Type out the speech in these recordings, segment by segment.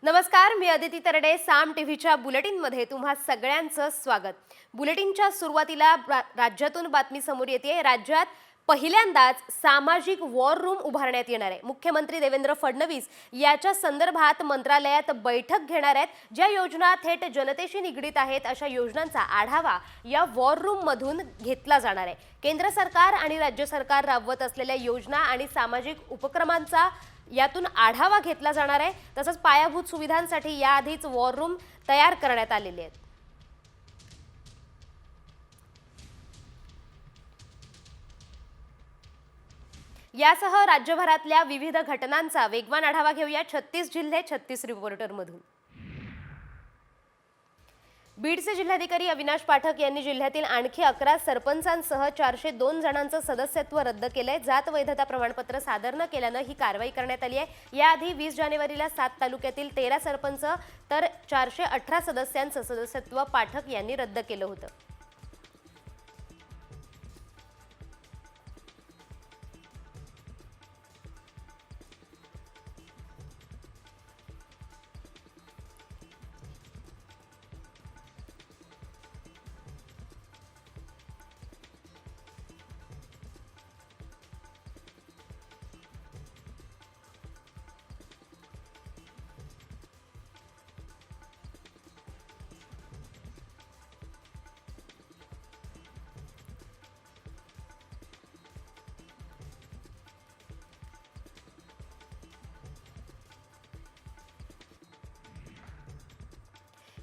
नमस्कार, मी अदिती तरडे. साम टीव्हीच्या बुलेटिनमध्ये तुम्हा सगळ्यांचं स्वागत. बुलेटिनच्या सुरुवातीला राज्यातून बातमी समोर येते. राज्यात पहिल्यांदाच सामाजिक वॉर रूम उभारण्यात येणार आहे. मुख्यमंत्री देवेंद्र फडणवीस याच्या संदर्भात मंत्रालयात बैठक घेणार आहेत. ज्या योजना थेट जनतेशी निगडीत आहेत अशा योजनांचा आढावा या वॉर रूम मधून घेतला जाणार आहे. केंद्र सरकार आणि राज्य सरकार राबवत असलेल्या योजना आणि सामाजिक उपक्रमांचा यातून आढावा घेतला जाणार आहे. तसंच पायाभूत सुविधांसाठी याआधीच वॉर रूम तयार करण्यात आलेले आहेत. यासह राज्यभरातल्या विविध घटनांचा वेगवान आढावा घेऊया 36 जिल्हे 36 रिपोर्टर मधून. बीडचे जिल्हाधिकारी अविनाश पाठक यांनी जिल्ह्यातील आणखी 11 सरपंचांसह 402 जणांचं सदस्यत्व रद्द केलंय. जात वैधता प्रमाणपत्र सादर न केल्यानं ही कारवाई करण्यात आली आहे. याआधी 20 जानेवारीला 7 तालुक्यातील 13 सरपंच तर 418 सदस्यांचं सदस्यत्व पाठक यांनी रद्द केलं होतं.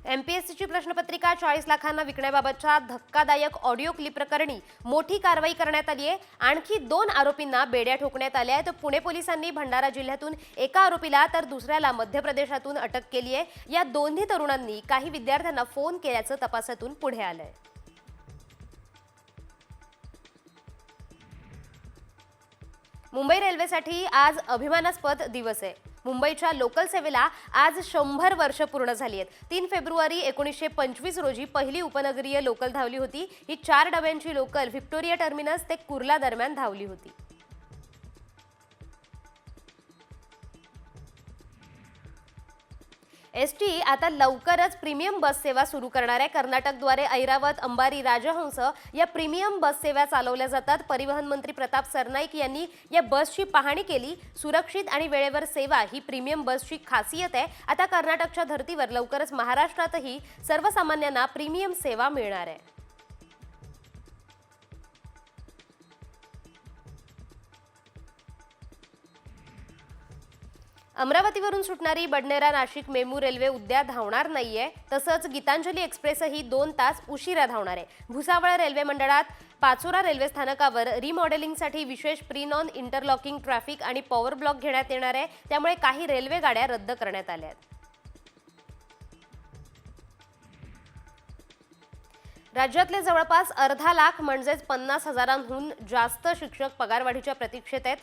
एमपीएससीची प्रश्नपत्रिका 40 लाखांना विकण्याबाबतच्या धक्कादायक ऑडिओ क्लिप प्रकरणी मोठी कारवाई करण्यात आली आहे. आणखी 2 आरोपींना बेड्या ठोकण्यात आल्या आहेत. पुणे पोलिसांनी भंडारा जिल्ह्यातून एका आरोपीला तर दुसऱ्याला मध्य प्रदेशातून अटक केली आहे. या दोन्ही तरुणांनी काही विद्यार्थ्यांना फोन केल्याचं तपासातून पुढे आलंय. मुंबई रेल्वेसाठी आज अभिमानास्पद दिवस आहे. मुंबईच्या लोकल सेवेला आज 100 वर्ष पूर्ण झाली आहेत. 3 फेब्रुवारी 1925 रोजी पहिली उपनगरीय लोकल धावली होती. ही 4 डब्यांची लोकल व्हिक्टोरिया टर्मिनस ते कुर्ला दरम्यान धावली होती. एसटी आता लवकरच प्रीमियम बस सेवा सुरू करणार आहे. कर्नाटकद्वारे ऐरावत, अंबारी, राजहंस या प्रीमियम बस सेवा चालवल्या जातात. परिवहन मंत्री प्रताप सरनाईक यांनी या बसची पाहणी केली. सुरक्षित आणि वेळेवर सेवा ही प्रीमियम बसची खासियत आहे. आता कर्नाटकच्या धर्तीवर लवकरच महाराष्ट्रातही सर्वसामान्यांना प्रीमियम सेवा मिळणार आहे. अमरावतीवरून सुटणारी बडनेरा नाशिक मेमू रेल्वे उद्या धावणार नाहीये. तसंच गीतांजली एक्सप्रेसही 2 तास उशिरा धावणार आहे. भुसावळ रेल्वे मंडळात पाचोरा रेल्वे स्थानकावर रिमॉडेलिंगसाठी विशेष प्री नॉन इंटरलॉकिंग ट्रॅफिक आणि पॉवर ब्लॉक घेण्यात येणार आहे. त्यामुळे काही रेल्वे गाड्या रद्द करण्यात आल्या आहेत. राज्यातले जवळपास अर्धा लाख म्हणजेच 50,000हून जास्त शिक्षक पगारवाढीच्या प्रतीक्षेत आहेत.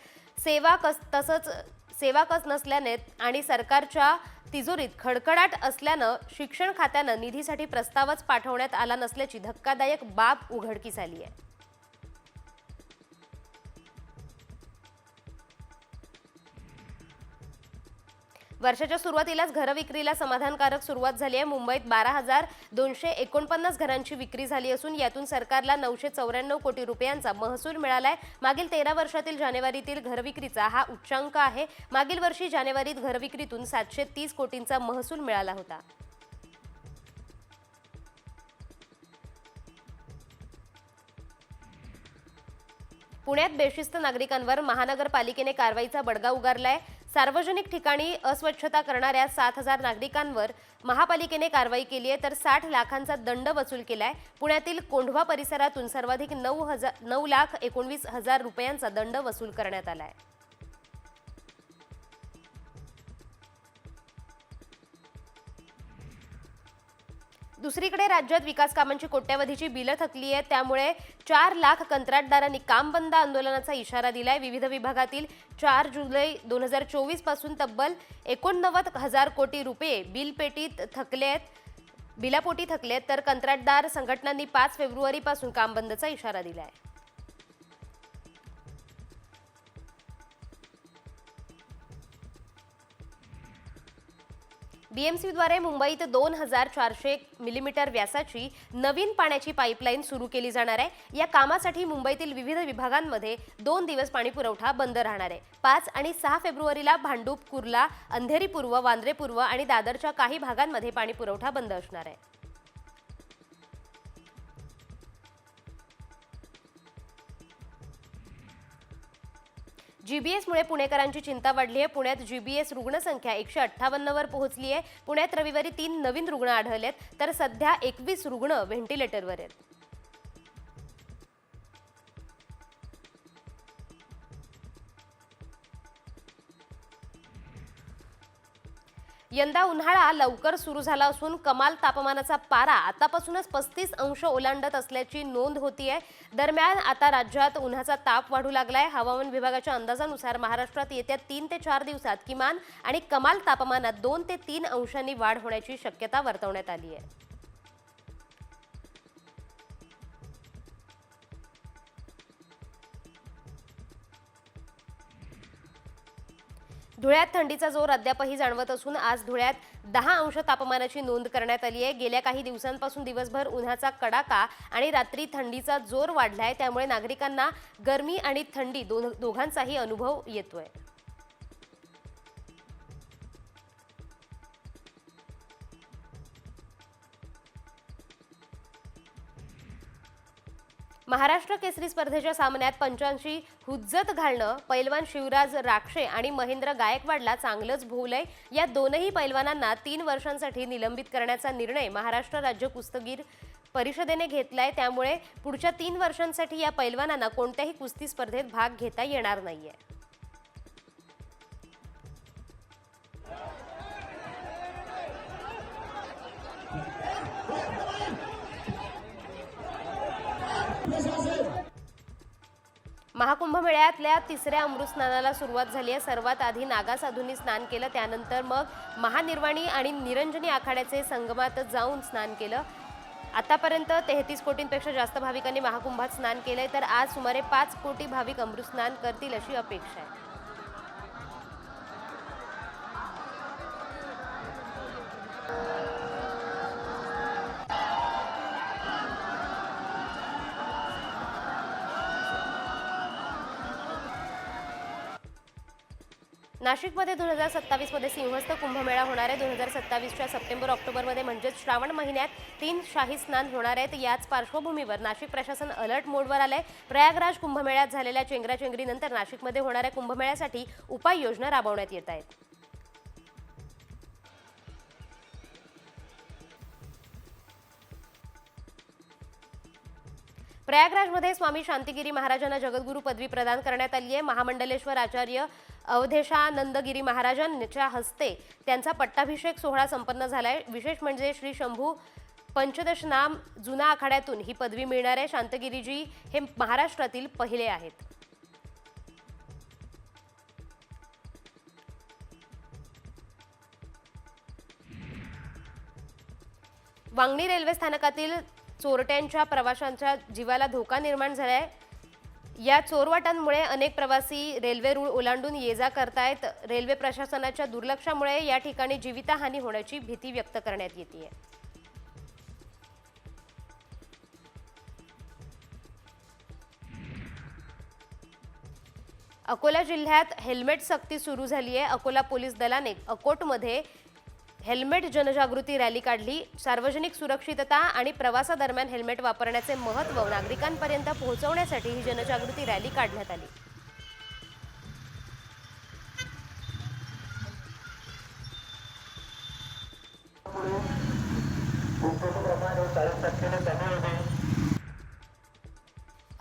सेवाकच नसल्याने आणि सरकारच्या तिजोरीत खडखडाट असल्यानं शिक्षण खात्यानं निधीसाठी प्रस्तावच पाठवण्यात आला नसल्याची धक्कादायक बाब उघडकीस आली आहे. वर्षाच्या सुरुवातीलाच घरविक्रीला समाधानकारक सुरुवात झाली आहे. मुंबईत 12,249 घरांची विक्री झाली असून यातून सरकारला 994 कोटी रुपयांचा महसूल मिळालाय. मागील 13 वर्षातील जानेवारीतील घरविक्रीचा हा उच्चांक आहे. मागील वर्षी जानेवारीत घरविक्रीतून 730 कोटींचा महसूल मिळाला होता. पुण्यात बेशिस्त नागरिकांवर महानगरपालिकेने कारवाईचा बडगा उगारलाय. सार्वजनिक ठिकाणी अस्वच्छता करणाऱ्या 7,000 नागरिकांवर महापालिकेने कारवाई केली आहे तर 60 लाखांचा दंड वसूल केलाय. पुण्यातील कोंढवा परिसरातून सर्वाधिक 9,19,000 रुपयांचा दंड वसूल करण्यात आलाय. दुसरीकडे राज्यात विकास कामांची कोट्यावधीची बिलं थकली आहेत. त्यामुळे 4 लाख कंत्राटदारांनी काम बंद आंदोलनाचा इशारा दिलाय. विविध विभागातील 4 जुलै 2024 पासून तब्बल 89,000 कोटी रुपये बिलापोटी थकलेत तर कंत्राटदार संघटनांनी 5 फेब्रुवारी पासून काम बंदचा इशारा दिलाय. बीएमसीद्वारे मुंबईत 2400 मिलीमीटर व्यासाची नवीन पाण्याची पाईपलाईन सुरू केली जाणार आहे। या कामासाठी मुंबईतील विविध विभागांमध्ये 2 दिवस पाणी पुरवठा बंद राहणार आहे। 5 आणि 6 फेब्रुवारीला भांडूप, कुर्ला, अंधेरी पूर्व, वांद्रे पूर्व आणि दादरच्या काही भागांमध्ये पाणी पुरवठा बंद असणार आहे। जीबीएसमुळे पुणेकरांची चिंता वाढली आहे। पुण्यात जीबीएस रुग्णसंख्या 158 वर पोहोचली आहे। पुण्यात रविवारी 3 नवीन रुग्ण आढळलेत, तर सध्या 21 रुग्ण व्हेंटिलेटरवर आहेत। यंदा उन्हाळा लवकर सुरू झाला असून कमाल तापमानाचा पारा आतापासूनच 35 अंश ओलांडत असल्याची नोंद होतीये। दरम्यान आता राज्यात उन्हाचा ताप वाढू लागलाय। हवामान विभागाच्या अंदाजानुसार महाराष्ट्रात येत्या 3 ते 4 दिवसात किमान आणि कमाल तापमानात 2 ते 3 अंशांनी वाढ होण्याची शक्यता वर्तवण्यात आली आहे। धुळ्यात थंडीचा जोर अद्यापही जाणवत असून आज धुळ्यात 10 अंश तापमानाची नोंद करण्यात आली आहे। गेल्या काही दिवसांपासून दिवसभर उन्हाचा कडाका आणि रात्री थंडीचा जोर वाढलाय, त्यामुळे नागरिकांना गरमी आणि थंडी दोघांचाही अनुभव येतोय। महाराष्ट्र केसरी स्पर्धेच्या सामन्यात पंचांची हुज्जत घालणं पैलवान शिवराज राक्षे आणि महेंद्र गायकवाडला चांगलंच भोवलंय। या दोनही पैलवानांना 3 वर्षांसाठी निलंबित करण्याचा निर्णय महाराष्ट्र राज्य कुस्तीगीर परिषदेने घेतलाय, त्यामुळे पुढच्या 3 वर्षांसाठी या पैलवानांना कोणत्याही कुस्ती स्पर्धेत भाग घेता येणार नाहीये। महाकुंभ मेळ्यातल्या 3ऱ्या अमृत स्नानाला सुरुवात झाली आहे। सर्वात आधी नागासाधूंनी स्नान केलं, त्यानंतर मग महानिर्वाणी आणि निरंजनी आखाड्याचे संगमात जाऊन स्नान केलं। आतापर्यंत 33 कोटींपेक्षा जास्त भाविकांनी महाकुंभात स्नान केलंय, तर आज सुमारे 5 कोटी भाविक अमृत स्नान करतील अशी अपेक्षा आहे। नाशिकमध्ये 2027 मध्ये सिंहस्थ कुंभमेळा होणार आहे। 2027च्या सप्टेंबर-ऑक्टोबरमध्ये म्हणजेच श्रावण महिन्यात 3 शाही स्नान होणार आहेत। याच पार्श्वभूमीवर नाशिक प्रशासन अलर्ट मोडवर आलंय। प्रयागराज कुंभमेळ्यात झालेल्या चेंगराचेंगरीनंतर नाशिकमध्ये होणाऱ्या कुंभमेळ्यासाठी उपाययोजना राबवण्यात येत आहेत। प्रयागराजमध्ये स्वामी शांतिगिरी महाराजांना जगद्गुरू पदवी प्रदान करण्यात आली आहे। महामंडलेश्वर आचार्य अवधेशानंदगिरी महाराजांच्या हस्ते त्यांचा पट्टाभिषेक सोहळा संपन्न झालाय। विशेष म्हणजे श्री शंभू पंचदश नाम जुना आखाड्यातून ही पदवी मिळणार आहे। शांतगिरीजी हे महाराष्ट्रातील पहिले आहेत। वांगणी रेल्वे स्थानकातील चोरट्यांच्या प्रवाशांच्या जीवाला धोका निर्माण झालाय। या चोरवाटांमुळे अनेक प्रवासी रेल्वे रूळ ओलांडून ये-जा करतायत। रेल्वे प्रशासनाच्या दुर्लक्षामुळे या ठिकाणी जीवितहानी होण्याची भीती व्यक्त करण्यात येते। अकोला जिल्ह्यात हेल्मेट सक्ती सुरू झाली आहे। अकोला पोलीस दलाने अकोटमध्ये हेल्मेट जनजागृती रॅली काढली। सार्वजनिक सुरक्षितता आणि प्रवासादरम्यान हेल्मेट वापरण्याचे महत्त्व नागरिकांपर्यंत पोहोचवण्यासाठी ही जनजागृती रॅली काढण्यात आली।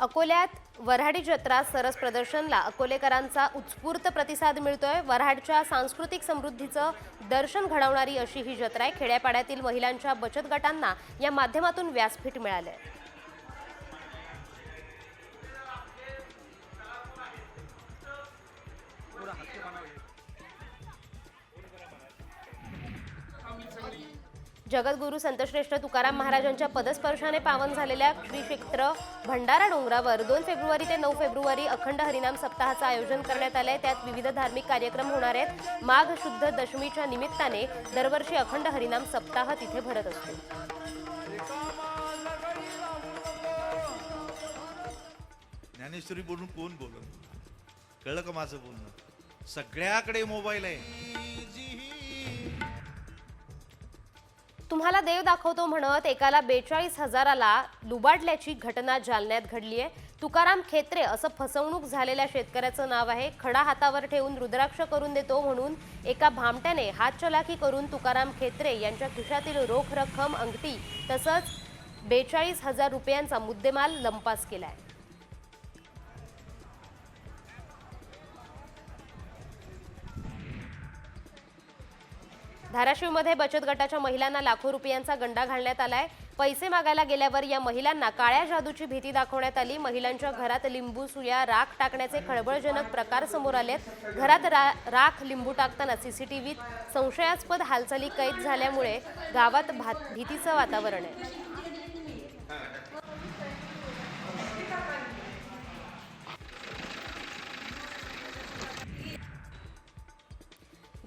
अकोल्यात वऱ्हाडी जत्रा सरस प्रदर्शनला अकोलेकरांचा उत्स्फूर्त प्रतिसाद मिळतोय। वऱ्हाडच्या सांस्कृतिक समृद्धीचं दर्शन घडवणारी अशी ही जत्रा आहे। खेड्यापाड्यातील महिलांच्या बचत गटांना या माध्यमातून व्यासपीठ मिळालंय। जगद्गुरू संतश्रेष्ठ तुकाराम महाराजांच्या पदस्पर्शाने पावन झालेल्या श्री क्षेत्र भंडारा डोंगरावर 2 फेब्रुवारी ते 9 फेब्रुवारी अखंड हरिनाम सप्ताहाचं आयोजन करण्यात आलंय। त्यात विविध धार्मिक कार्यक्रम होणार आहेत। माघ शुद्ध दशमीच्या निमित्ताने दरवर्षी अखंड हरिनाम सप्ताह तिथे भरत असतो। ज्ञानेश्वरी बोलून कोण बोलत? कळलं का माझं बोलणं? सगळ्याकडे मोबाईल आहे। तुम्हाला देव दाखवतो म्हणत एकाला 42,000ला लुबाडल्याची घटना जालन्यात घडली आहे। तुकाराम खेत्रे असं फसवणूक झालेल्या शेतकऱ्याचं नाव आहे। खडा हातावर ठेवून रुद्राक्ष करून देतो म्हणून एका भामट्याने हातचलाकी करून तुकाराम खेत्रे यांच्या खिशातील रोख रक्कम, अंगठी तसंच 42,000 रुपयांचा मुद्देमाल लंपास केलाय। धाराशिवमध्ये बचत गटाच्या महिलांना लाखो रुपयांचा गंडा घालण्यात आलाय। पैसे मागायला गेल्यावर या महिलांना काळ्या जादूची भीती दाखवण्यात आली। महिलांच्या घरात लिंबू, सुया, राख टाकण्याचे खळबळजनक प्रकार समोर आलेत। घरात राख, लिंबू टाकताना सीसीटीव्हीत संशयास्पद हालचाली कैद झाल्यामुळे गावात भीतीचं वातावरण आहे।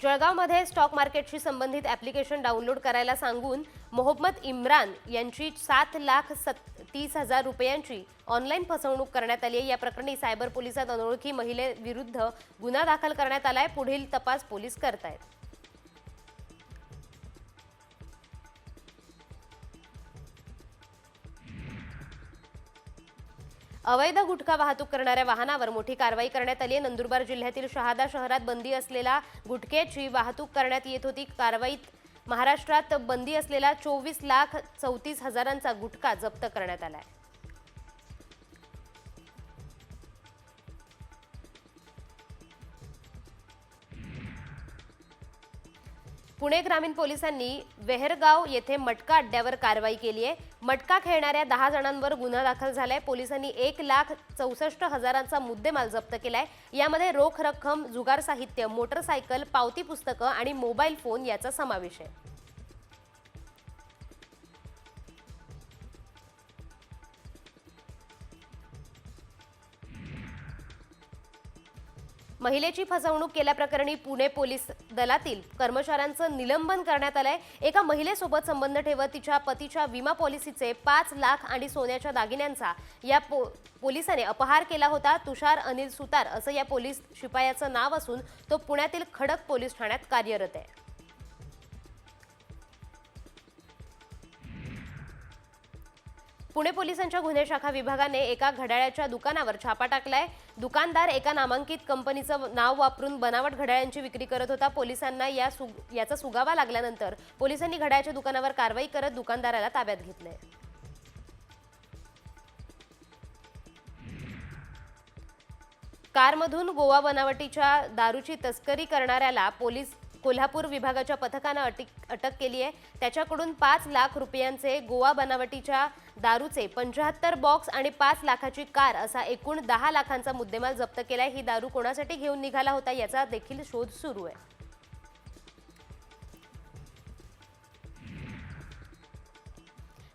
जळगावमध्ये स्टॉक मार्केटशी संबंधित ॲप्लिकेशन डाउनलोड करायला सांगून मोहम्मद इम्रान यांची 7,30,000 रुपयांची ऑनलाईन फसवणूक करण्यात आली आहे। या प्रकरणी सायबर पोलिसात अनोळखी महिलेविरुद्ध गुन्हा दाखल करण्यात आलाय। पुढील तपास पोलीस करतायत। अवैध गुटखा वाहतूक करणाऱ्या वाहनावर मोठी कारवाई करण्यात आली आहे। नंदुरबार जिल्ह्यातील शहादा शहरात बंदी असलेल्या गुटख्याची वाहतूक करण्यात येत होती। कारवाईत महाराष्ट्रात बंदी असलेला 24,34,000चा गुटखा जप्त करण्यात आलाय। पुणे ग्रामीण पोलिसांनी वेहरगाव येथे मटका अड्ड्यावर कारवाई केली आहे। मटका खेळणाऱ्या 10 जणांवर गुन्हा दाखल झालाय। पोलिसांनी 1,64,000चा मुद्देमाल जप्त केलाय। यामध्ये रोख रक्कम, जुगार साहित्य, मोटरसायकल, पावती पुस्तकं आणि मोबाईल फोन याचा समावेश आहे। महिलेची फसवणूक केल्याप्रकरणी पुणे पोलीस दलातील कर्मचाऱ्यांचं निलंबन करण्यात आलंय। एका महिलेसोबत संबंध ठेवत तिच्या पतीच्या विमा पॉलिसीचे 5 लाख आणि सोन्याच्या दागिन्यांचा या पोलिसाने अपहार केला होता। तुषार अनिल सुतार असं या पोलीस शिपायाचं नाव असून तो पुण्यातील खडक पोलीस ठाण्यात कार्यरत आहे। पुणे पोलिसांच्या गुन्हे शाखा विभागाने एका घड्याळाच्या दुकानावर छापा टाकलाय। दुकानदार एका नामांकित कंपनीचं नाव वापरून बनावट घड्याळांची विक्री करत होता। पोलिसांना याचा सुगावा लागल्यानंतर पोलिसांनी घड्याळाच्या दुकानावर कारवाई करत दुकानदाराला ताब्यात घेतलंय। कारमधून गोवा बनावटीच्या दारूची तस्करी करणाऱ्याला कोल्हापूर विभागाच्या पथकानं अटक केली आहे। त्याच्याकडून 5 लाख रुपयांचे गोवा बनावटीच्या दारूचे 75 बॉक्स आणि 5 लाखाची कार असा एकूण 10 लाखांचा मुद्देमाल जप्त केलाय। ही दारू कोणासाठी घेऊन निघाला होता याचा देखील शोध सुरू आहे।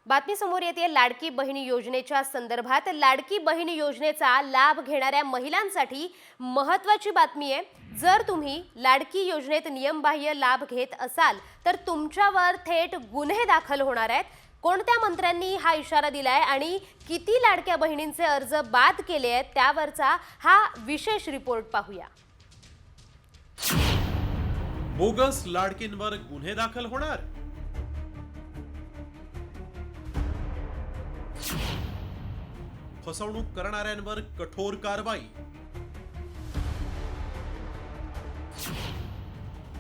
बातमी समोर येते लाडकी बहिणी योजनेच्या संदर्भात। लाडकी बहिणी योजनेचा लाभ घेणाऱ्या महिलांसाठी महत्त्वाची बातमी आहे। जर तुम्ही लाडकी योजनेत नियमबाह्य लाभ घेत असाल तर तुमच्यावर थेट गुन्हे दाखल होणार आहेत। कोणत्या मंत्र्यांनी हा इशारा दिलाय आणि किती लाडक्या बहिणींचे अर्ज बाद केले आहेत त्यावरचा हा विशेष रिपोर्ट पाहूया। बोगस लाडकींवर गुन्हे दाखल होणार? फसवणूक करणाऱ्यांवर कठोर कारवाई।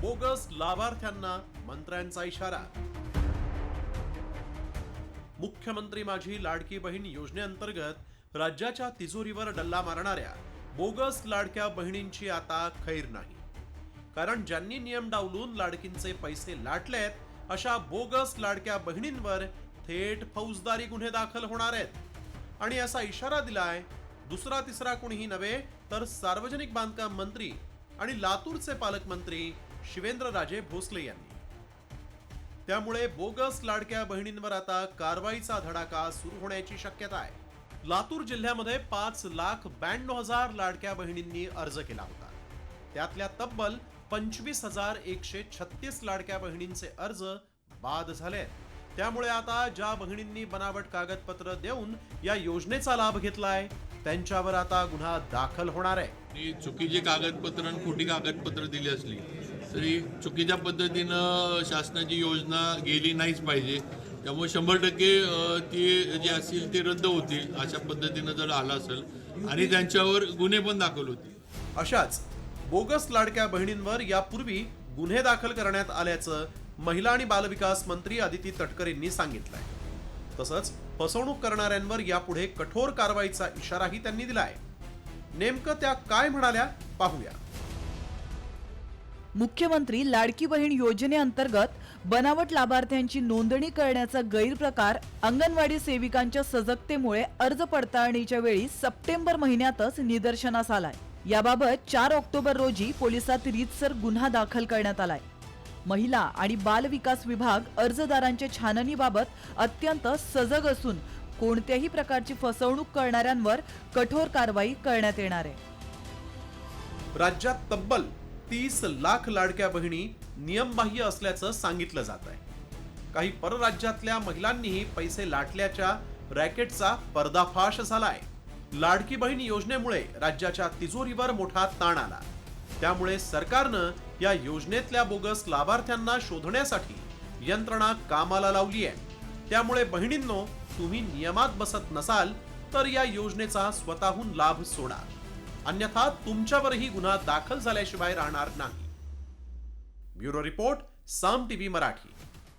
बोगस लाभार्थ्यांना मंत्र्यांचा इशारा। मुख्यमंत्री माझी लाडकी बहीण योजनेअंतर्गत राज्याच्या तिजोरीवर डल्ला मारणाऱ्या बोगस लाडक्या बहिणींची आता खैर नाही। कारण ज्यांनी नियम डावलून लाडकींचे पैसे लाटलेत अशा बोगस लाडक्या बहिणींवर थेट फौजदारी गुन्हे दाखल होणार आहेत। आणि असा इशारा दिलाय दुसरा तिसरा कोणीही नव्हे तर सार्वजनिक बांधकाम मंत्री आणि लातूरचे पालकमंत्री शिवेंद्रराजे भोसले यांनी। त्यामुळे बोगस लाडक्या बहिणींवर आता कारवाईचा धडाका सुरू होण्याची शक्यता आहे। लातूर जिल्ह्यामध्ये 5,92,000 लाडक्या बहिणींनी अर्ज केला होता। त्यातल्या तब्बल 25,136 लाडक्या बहिणींचे अर्ज बाद झाले। त्यामुळे आता ज्या बहिणींनी बनावट कागदपत्र देऊन या योजनेचा लाभ घेतलाय त्यांच्यावर आता गुन्हा दाखल होणार आहे। आणि चुकीची कागदपत्र आणि खोटी कागदपत्र दिली असली तरी चुकीच्या पद्धतीनं शासनाची योजना गेली नाहीच पाहिजे। त्यामुळे 100% ती जी असतील ती रद्द होतील अशा पद्धतीनं जर आलं असेल आणि त्यांच्यावर गुन्हे पण दाखल होतील। अशाच बोगस लाडक्या बहिणींवर यापूर्वी गुन्हे दाखल करण्यात आल्याचं महिला आणि बालविकास मंत्री अदिती तटकर यांनी सांगितलंय। तसंच फसवणूक करणाऱ्यांवर यापुढे कठोर कारवाईचा इशाराही त्यांनी दिलाय। नेमकं त्या काय म्हणाल्या पाहूया। मुख्यमंत्री लाडकी बहीण योजनेअंतर्गत बनावट लाभार्थ्यांची नोंदणी करण्याचा गैरप्रकार अंगणवाडी सेविकांच्या सजगतेमुळे अर्ज पडताळणीच्या वेळी सप्टेंबर महिन्यातच निदर्शनास आलाय। याबाबत 4 ऑक्टोबर रोजी पोलिसात रीतसर गुन्हा दाखल करण्यात आलाय। महिला आणि बाल विकास विभाग अर्जदारांच्या छाननीबाबत अत्यंत सजग असून कोणत्याही प्रकारची फसवणूक करणाऱ्यांवर कठोर कारवाई करण्यात येणार आहे। राज्यात तब्बल 30 लाख लाडक्या बहिणी नियमबाह्य असल्याचं सांगितलं जात आहे। काही परराज्यातल्या महिलांनीही पैसे लाटल्याच्या रॅकेटचा पर्दाफाश झालाय। लाडकी बहीण योजनेमुळे राज्याच्या तिजोरीवर मोठा ताण आला। त्यामुळे सरकारनं या योजनेतल्या बोगस लाभार्थ्यांना शोधण्यासाठी यंत्रणा कामाला लावली आहे। त्यामुळे बहिणींनो, तुम्ही नियमात बसत नसाल तर या योजनेचा स्वतःहून लाभ सोडा, अन्यथा तुमच्यावरही गुन्हा दाखल झाल्याशिवाय राहणार नाही। ब्युरो रिपोर्ट, साम टीव्ही मराठी।